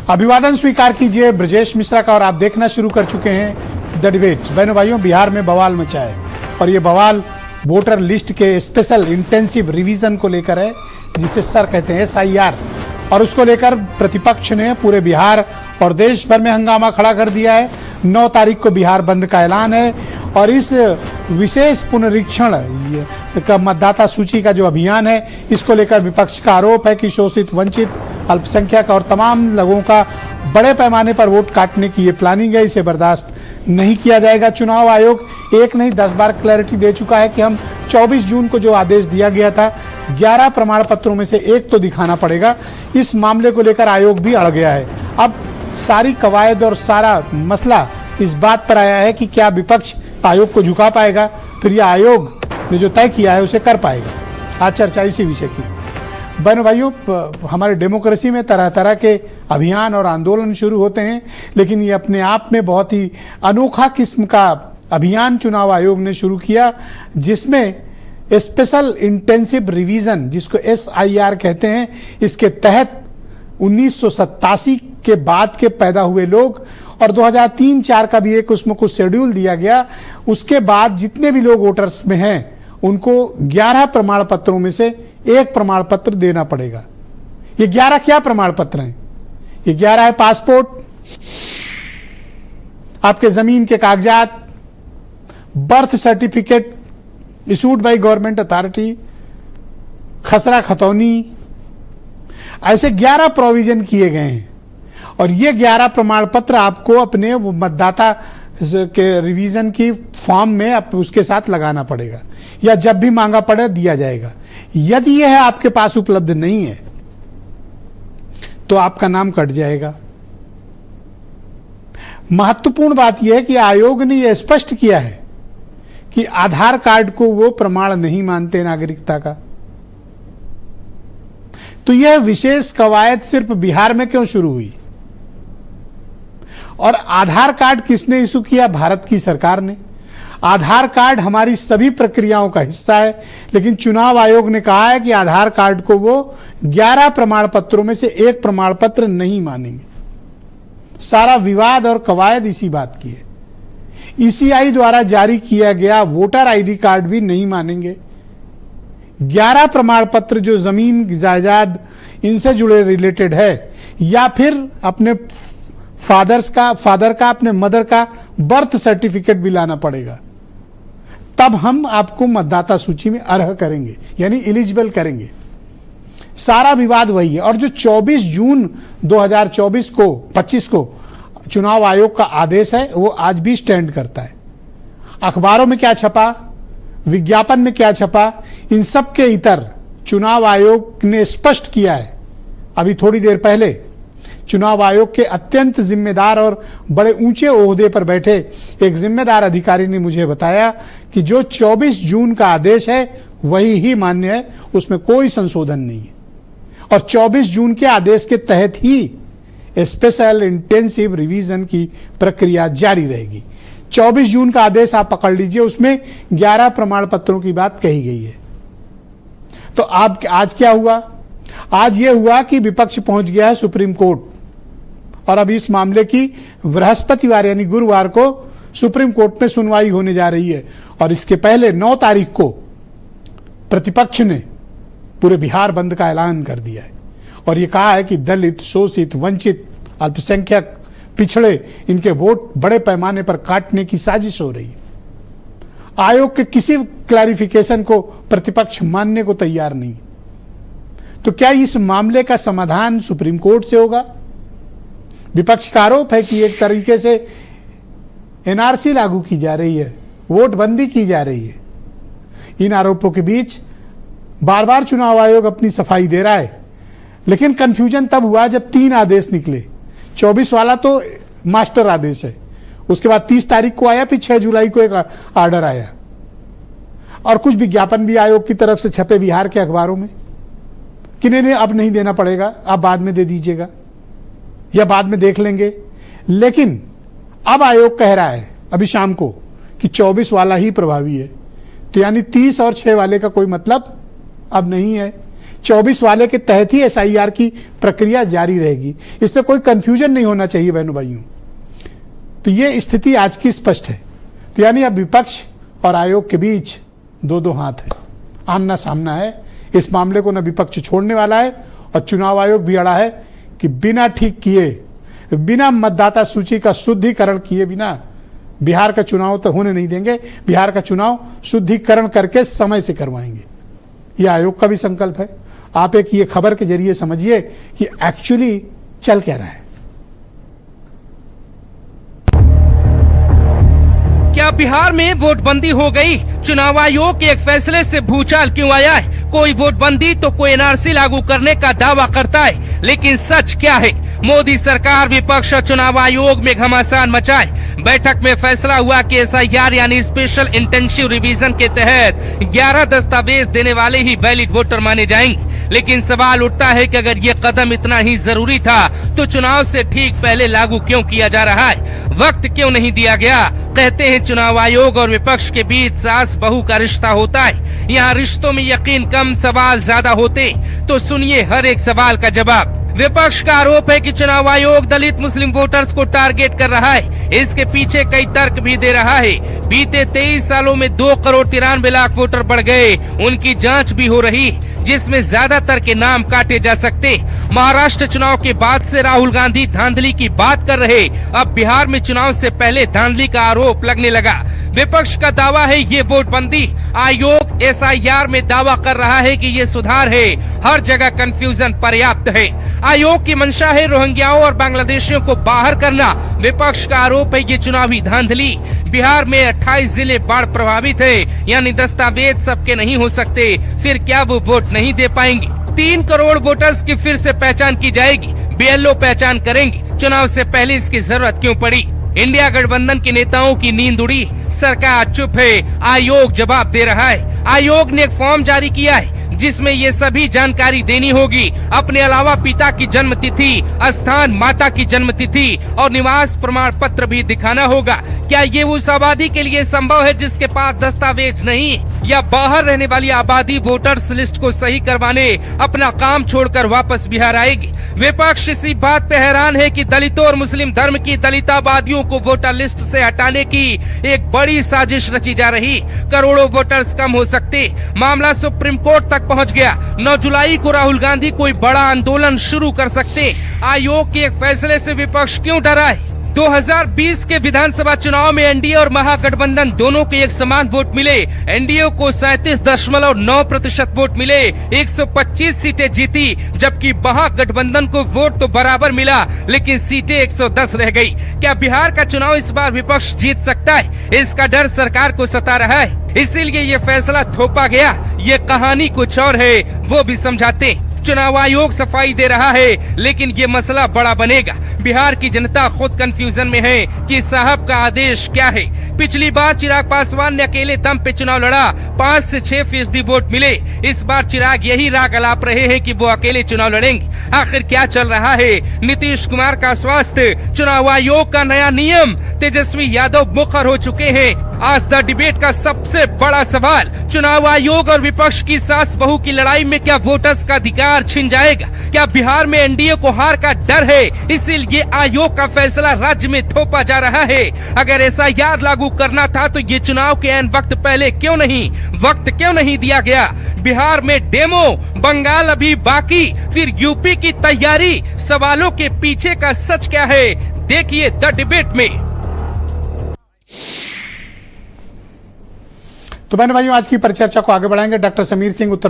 अभिवादन स्वीकार कीजिए ब्रजेश मिश्रा का और आप देखना शुरू कर चुके हैं द डिबेट। बहनों भाइयों, बिहार में बवाल मचा है और ये बवाल वोटर लिस्ट के स्पेशल इंटेंसिव रिवीजन को लेकर है, जिसे सर कहते हैं SIR, और उसको लेकर प्रतिपक्ष ने पूरे बिहार और देश भर में हंगामा खड़ा कर दिया है। 9 तारीख को बिहार बंद का ऐलान है और इस विशेष पुनरीक्षण का मतदाता सूची का जो अभियान है, इसको लेकर विपक्ष का आरोप है कि शोषित, वंचित, अल्पसंख्यक और तमाम लोगों का बड़े पैमाने पर वोट काटने की ये प्लानिंग है। इसे बर्दाश्त नहीं किया जाएगा। चुनाव आयोग एक नहीं 10 बार क्लैरिटी दे चुका है कि हम 24 जून को जो आदेश दिया गया था, 11 प्रमाण पत्रों में से एक तो दिखाना पड़ेगा। इस मामले को लेकर आयोग भी अड़ गया है। अब सारी कवायद और सारा मसला इस बात पर आया है कि क्या विपक्ष आयोग को झुका पाएगा, फिर यह आयोग ने जो तय किया है उसे कर पाएगा। आज चर्चा इसी विषय की। बहनों भाइयों, हमारे डेमोक्रेसी में तरह तरह के अभियान और आंदोलन शुरू होते हैं, लेकिन ये अपने आप में बहुत ही अनोखा किस्म का अभियान चुनाव आयोग ने शुरू किया, जिसमें स्पेशल इंटेंसिव रिवीजन, जिसको SIR कहते हैं, इसके तहत 1987 के बाद के पैदा हुए लोग और 2003-4 का भी एक उसमें कुछ शेड्यूल दिया गया, उसके बाद जितने भी लोग वोटर्स में हैं उनको 11 प्रमाण पत्रों में से एक प्रमाण पत्र देना पड़ेगा। ये 11 क्या प्रमाण पत्र हैं? ये 11 है पासपोर्ट, आपके जमीन के कागजात, birth certificate issued by government authority, खसरा खतौनी, ऐसे 11 प्रोविजन किए गए हैं और ये 11 प्रमाण पत्र आपको अपने मतदाता के रिवीजन की फॉर्म में उसके साथ लगाना पड़ेगा या जब भी मांगा पड़े दिया जाएगा। यदि यह आपके पास उपलब्ध नहीं है तो आपका नाम कट जाएगा। महत्वपूर्ण बात यह है कि आयोग ने यह स्पष्ट किया है कि आधार कार्ड को वो प्रमाण नहीं मानते नागरिकता का। तो यह विशेष कवायद सिर्फ बिहार में क्यों शुरू हुई? और आधार कार्ड किसने इशू किया? भारत की सरकार ने। आधार कार्ड हमारी सभी प्रक्रियाओं का हिस्सा है, लेकिन चुनाव आयोग ने कहा है कि आधार कार्ड को वो 11 प्रमाण पत्रों में से एक प्रमाण पत्र नहीं मानेंगे। सारा विवाद और कवायद इसी बात की है। ECI द्वारा जारी किया गया वोटर ID कार्ड भी नहीं मानेंगे। 11 प्रमाण पत्र जो जमीन, जायदाद, इनसे जुड़े रिलेटेड है, या फिर अपने फादर का अपने मदर का बर्थ सर्टिफिकेट भी लाना पड़ेगा, तब हम आपको मतदाता सूची में अर्ह करेंगे, यानी एलिजिबल करेंगे। सारा विवाद वही है। और जो 24 जून 2025 को चुनाव आयोग का आदेश है, वो आज भी स्टैंड करता है। अखबारों में क्या छपा, विज्ञापन में क्या छपा, इन सब के इतर चुनाव आयोग ने स्पष्ट किया है। अभी थोड़ी देर पहले चुनाव आयोग के अत्यंत जिम्मेदार और बड़े ऊंचे ओहदे पर बैठे एक जिम्मेदार अधिकारी ने मुझे बताया कि जो 24 जून का आदेश है वही ही मान्य है, उसमें कोई संशोधन नहीं है और 24 जून के आदेश के तहत ही स्पेशल इंटेंसिव रिवीजन की प्रक्रिया जारी रहेगी। 24 जून का आदेश आप पकड़ लीजिए, उसमें 11 प्रमाण पत्रों की बात कही गई है। तो आज क्या हुआ? आज यह हुआ कि विपक्ष पहुंच गया है सुप्रीम कोर्ट और अब इस मामले की बृहस्पतिवार यानी गुरुवार को सुप्रीम कोर्ट में सुनवाई होने जा रही है। और इसके पहले 9 तारीख को प्रतिपक्ष ने पूरे बिहार बंद का ऐलान कर दिया है और यह कहा है कि दलित, शोषित, वंचित, अल्पसंख्यक, पिछड़े, इनके वोट बड़े पैमाने पर काटने की साजिश हो रही है। आयोग के किसी क्लैरिफिकेशन को प्रतिपक्ष मानने को तैयार नहीं। तो क्या इस मामले का समाधान सुप्रीम कोर्ट से होगा? विपक्ष का आरोप है कि एक तरीके से NRC लागू की जा रही है, वोट बंदी की जा रही है। इन आरोपों के बीच बार बार चुनाव आयोग अपनी सफाई दे रहा है, लेकिन कंफ्यूजन तब हुआ जब 3 आदेश निकले। 24 वाला तो मास्टर आदेश है, उसके बाद 30 तारीख को आया, फिर 6 जुलाई को एक ऑर्डर आया और कुछ विज्ञापन भी आयोग की तरफ से छपे बिहार के अखबारों में कि नहीं अब नहीं देना पड़ेगा, आप बाद में दे दीजिएगा या बाद में देख लेंगे। लेकिन अब आयोग कह रहा है अभी शाम को कि 24 वाला ही प्रभावी है, तो यानी 30 और 6 वाले का कोई मतलब अब नहीं है। 24 वाले के तहत ही SIR की प्रक्रिया जारी रहेगी। इसमें कोई कंफ्यूजन नहीं होना चाहिए बहनों भाइयों। तो ये स्थिति आज की स्पष्ट है। तो यानी अब विपक्ष और आयोग के बीच दो हाथ है, आमना सामना है। इस मामले को न विपक्ष छोड़ने वाला है और चुनाव आयोग भी अड़ा है कि बिना ठीक किए, बिना मतदाता सूची का शुद्धिकरण किए बिना बिहार का चुनाव तो होने नहीं देंगे। बिहार का चुनाव शुद्धिकरण करके समय से करवाएंगे। यह आयोग का भी संकल्प है। आप एक ये खबर के जरिए समझिए कि एक्चुअली चल क्या रहा है। क्या बिहार में वोटबंदी हो गई? चुनाव आयोग के एक फैसले से भूचाल क्यों आया है? कोई वोटबंदी तो कोई NRC लागू करने का दावा करता है, लेकिन सच क्या है? मोदी सरकार, विपक्ष और चुनाव आयोग में घमासान मचाए। बैठक में फैसला हुआ कि SIR यानी स्पेशल इंटेंसिव रिवीजन के तहत 11 दस्तावेज देने वाले ही वैलिड वोटर माने जाएंगे। लेकिन सवाल उठता है कि अगर ये कदम इतना ही जरूरी था तो चुनाव से ठीक पहले लागू क्यों किया जा रहा है? वक्त क्यों नहीं दिया गया? कहते हैं चुनाव आयोग और विपक्ष के बीच सास बहू का रिश्ता होता है। यहाँ रिश्तों में यकीन कम, सवाल ज्यादा होते। तो सुनिए हर एक सवाल का जवाब। विपक्ष का आरोप है कि चुनाव आयोग दलित मुस्लिम वोटर्स को टारगेट कर रहा है। इसके पीछे कई तर्क भी दे रहा है। बीते 23 सालों में 2,93,00,000 वोटर बढ़ गए। उनकी जांच भी हो रही, जिसमें ज्यादातर के नाम काटे जा सकते। महाराष्ट्र चुनाव के बाद से राहुल गांधी धांधली की बात कर रहे, अब बिहार में चुनाव से पहले धांधली का आरोप लगने लगा। विपक्ष का दावा है ये वोटबंदी। आयोग SIR में दावा कर रहा है कि ये सुधार है। हर जगह कंफ्यूजन पर्याप्त है। आयोग की मंशा है रोहिंग्याओं और बांग्लादेशियों को बाहर करना। विपक्ष का आरोप है ये चुनावी धांधली। बिहार में 28 जिले बाढ़ प्रभावित है, यानी दस्तावेज सबके नहीं हो सकते। फिर क्या वो वोट नहीं दे पाएंगे? 3 करोड़ वोटर्स की फिर से पहचान की जाएगी। BLO पहचान करेंगे। चुनाव से पहले इसकी जरूरत क्यों पड़ी? इंडिया गठबंधन के नेताओं की नींद उड़ी, सरकार चुप है, आयोग जवाब दे रहा है। आयोग ने एक फॉर्म जारी किया है जिसमें ये सभी जानकारी देनी होगी। अपने अलावा पिता की जन्म तिथि, स्थान, माता की जन्म तिथि और निवास प्रमाण पत्र भी दिखाना होगा। क्या ये उस आबादी के लिए संभव है जिसके पास दस्तावेज नहीं, या बाहर रहने वाली आबादी वोटर्स लिस्ट को सही करवाने अपना काम छोड़कर वापस बिहार आएगी? विपक्ष इसी बात पे हैरान है कि दलितों और मुस्लिम धर्म की दलित आबादियों को वोटर लिस्ट से हटाने की एक बड़ी साजिश रची जा रही। करोड़ों वोटर्स कम हो सकते। मामला सुप्रीम कोर्ट तक पहुंच गया। 9 जुलाई को राहुल गांधी कोई बड़ा आंदोलन शुरू कर सकते। आयोग के एक फैसले से विपक्ष क्यों डरा है? 2020 के विधानसभा चुनाव में एनडीए और महागठबंधन दोनों को एक समान वोट मिले। एनडीए को 37.9% वोट मिले, 125 सीटें जीती, जबकि महागठबंधन को वोट तो बराबर मिला, लेकिन सीटें 110 रह गई। क्या बिहार का चुनाव इस बार विपक्ष जीत सकता है? इसका डर सरकार को सता रहा है, इसीलिए ये फैसला थोपा गया। ये कहानी कुछ और है, वो भी समझाते। चुनाव आयोग सफाई दे रहा है, लेकिन ये मसला बड़ा बनेगा। बिहार की जनता खुद कंफ्यूजन में है कि साहब का आदेश क्या है। पिछली बार चिराग पासवान ने अकेले दम पे चुनाव लड़ा, 5 से 6% वोट मिले। इस बार चिराग यही राग अलाप रहे हैं कि वो अकेले चुनाव लड़ेंगे। आखिर क्या चल रहा है? नीतीश कुमार का स्वास्थ्य, चुनाव आयोग का नया नियम, तेजस्वी यादव मुखर हो चुके हैं। आज द डिबेट का सबसे बड़ा सवाल, चुनाव आयोग और विपक्ष की सास बहू की लड़ाई में क्या वोटर्स का अधिकार छिन जाएगा? क्या बिहार में एनडीए को हार का डर है, इसीलिए आयोग का फैसला राज्य में थोपा जा रहा है? अगर SIR लागू करना था तो ये चुनाव के ऐन वक्त पहले क्यों नहीं, वक्त क्यों नहीं दिया गया? बिहार में डेमो, बंगाल अभी बाकी, फिर यूपी की तैयारी। सवालों के पीछे का सच क्या है, देखिए द डिबेट में। तो बहन भाइयों, आज की परिचर्चा को आगे बढ़ाएंगे डॉक्टर समीर सिंह, उत्तर